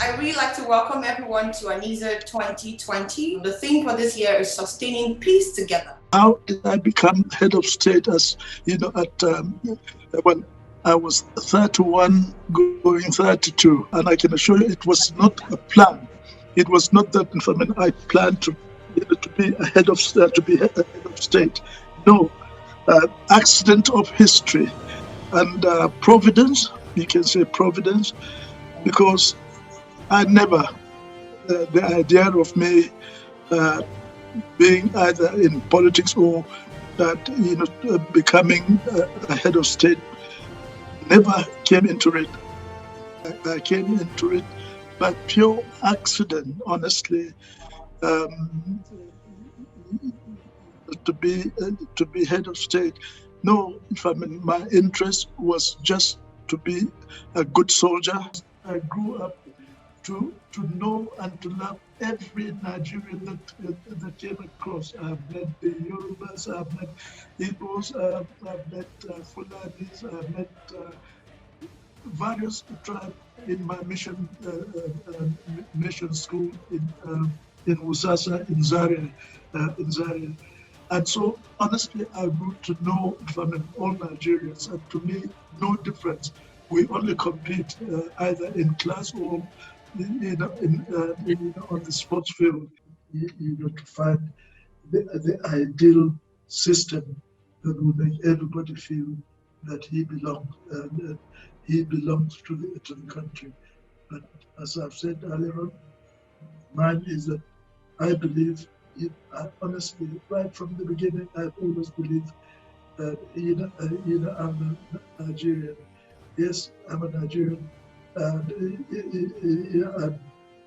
I'd really like to welcome everyone to ANISZA 2020. The theme for this year is sustaining peace together. How did I become head of state? As you know, when I was 31 going 32, and I can assure you it was not a plan. It was not that I planned to be a head of state. No, accident of history and providence. You can say providence, because I never the idea of me being either in politics or becoming a head of state never came into it. I came into it by pure accident, honestly. To be head of state, no. My interest was just to be a good soldier. I grew up to know and to love every Nigerian that came across. I've met the Yorubas, I've met Igbos, I've met Fulanis, I've met various tribes in my mission school in Usasa, in Zaria. And so, honestly, I grew to know all Nigerians, and to me, no difference. We only compete either in class or on the sports field, to find the ideal system that will make everybody feel that he belongs, he belongs to the country. But as I've said earlier on, mine is that I believe, honestly, right from the beginning, I've always believed that I'm a Nigerian. Yes, I'm a Nigerian.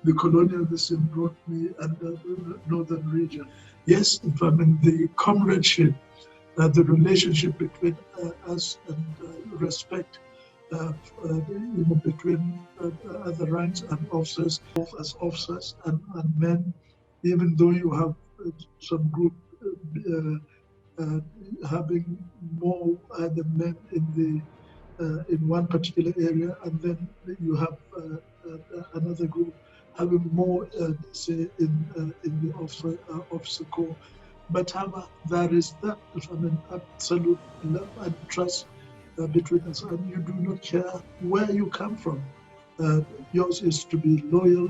The colonialism brought me under the northern region. Yes, the comradeship, the relationship between us, and respect between other ranks and officers, both as officers and men, even though you have some group having more the men in one particular area, and then you have another group having more, say, in the officer corps. But however, there is that absolute love and trust between us, and you do not care where you come from. Yours is to be loyal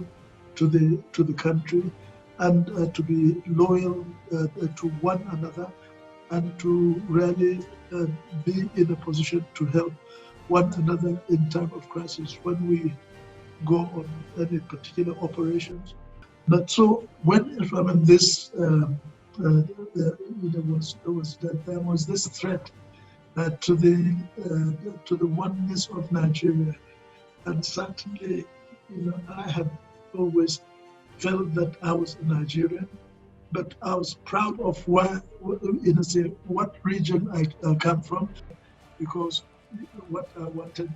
to the country, and to be loyal to one another, and to really be in a position to help one another in time of crisis when we go on any particular operations. But so when this there was this threat to the oneness of Nigeria, and certainly I had always felt that I was a Nigerian, but I was proud of what region I come from, because what I wanted,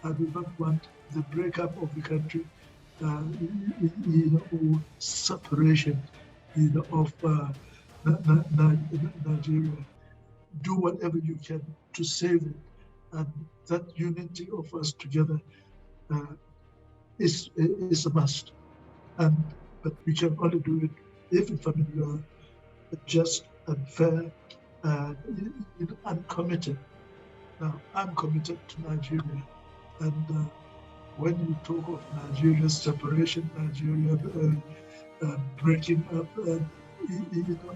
I did not want the breakup of the country, or separation, of Nigeria. Do whatever you can to save it, and that unity of us together is a must. But we can only do it if we are just and fair and committed. Now, I'm committed to Nigeria, and when you talk of Nigeria's separation, Nigeria breaking up,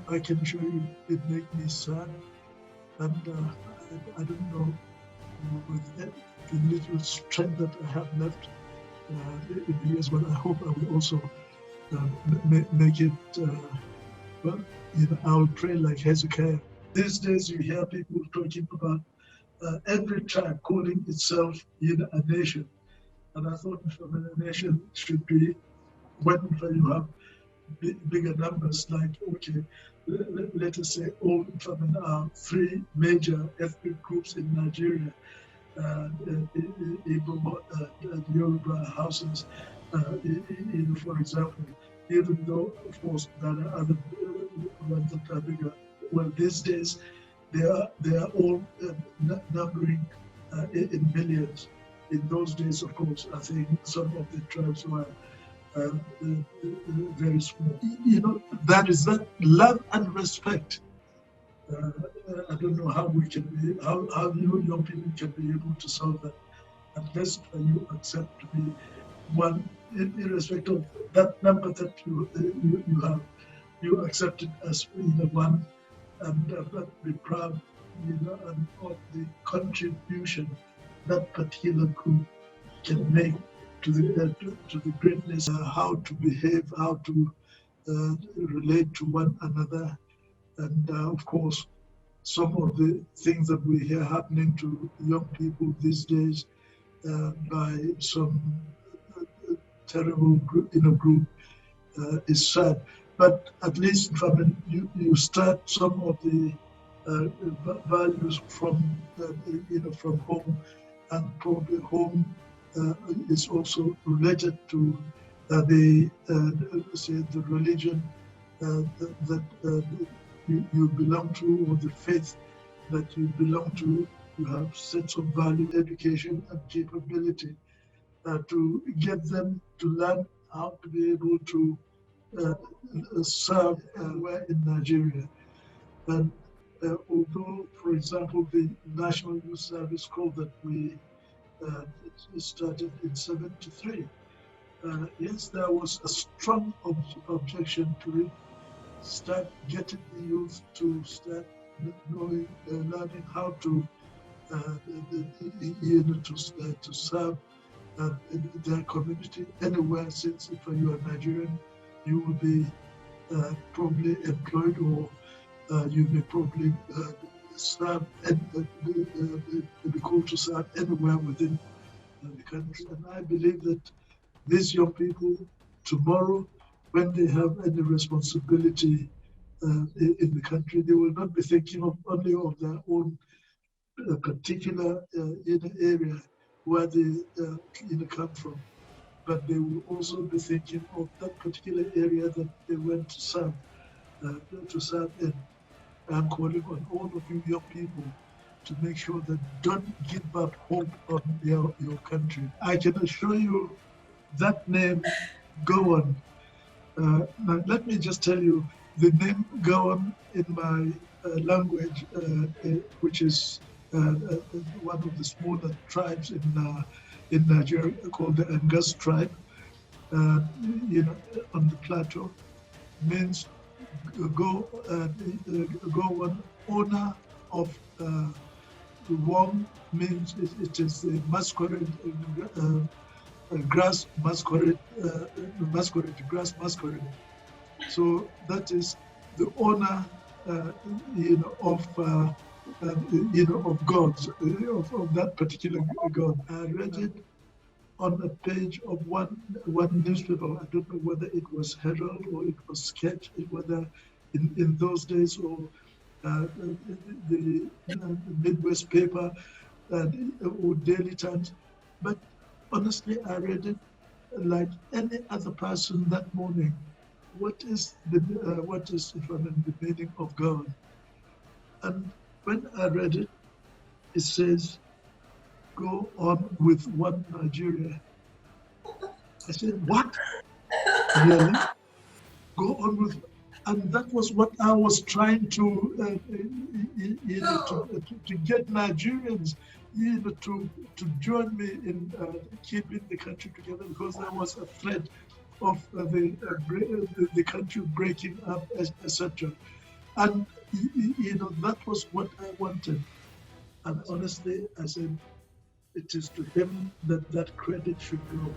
I can assure you it makes me sad, and I don't know, with the little strength that I have left in the years, but I hope I will also make it. I will pray like Hezekiah. These days, you hear people talking about every tribe calling itself a nation. And I thought a nation should be when you have bigger numbers, like, okay, let us say all three major ethnic groups in Nigeria, Igbo, Yoruba, Hausas, for example, even though, of course, there are other ones that are bigger. Well, these days, they are all numbering in millions. In those days, of course, I think some of the tribes were very small. That is that love and respect. I don't know how we can be, how you young people can be able to solve that unless you accept to be one, irrespective of that number that you have. You accept it as one, and be proud, and of the contribution that particular group can make to the greatness, how to behave, how to relate to one another, and of course, some of the things that we hear happening to young people these days by some terrible group is sad. But at least, you start some of the values from from home, and probably home is also related to the religion that you belong to, or the faith that you belong to. You have sets of value, education, and capability to get them to learn how to be able to serve in Nigeria. And although, for example, the National Youth Service Corps that we started in '73, yes, there was a strong objection to it. Start getting the youth to start knowing, learning how to to serve their community anywhere, since if you are Nigerian, you will be probably employed, or you may probably serve and be called to serve anywhere within the country. And I believe that these young people tomorrow, when they have any responsibility in the country, they will not be thinking only of their own particular area where they come from, but they will also be thinking of that particular area that they went to serve in. I'm calling on all of you young people to make sure that don't give up hope on your country. I can assure you that name, Gowon. Now, let me just tell you, the name Gowon in my language, which is one of the smaller tribes in Nigeria, called the Angas tribe, on the plateau, means go one owner of Wong, means it is a masquerade, grass masquerade, grass masquerade. So that is the owner, of gods, of that particular god. I read it on a page of one newspaper. I don't know whether it was Herald or it was Sketch, whether in those days, or the Midwest paper or Daily Times. But honestly, I read it like any other person that morning. What is the meaning of God? And when I read it, it says, "Go on with one Nigeria." I said, "What? Really? Go on with?" And that was what I was trying to get Nigerians, to join me in keeping the country together, because there was a threat of the country breaking up, etc. And that was what I wanted. And honestly, I said, it is to him that credit should go.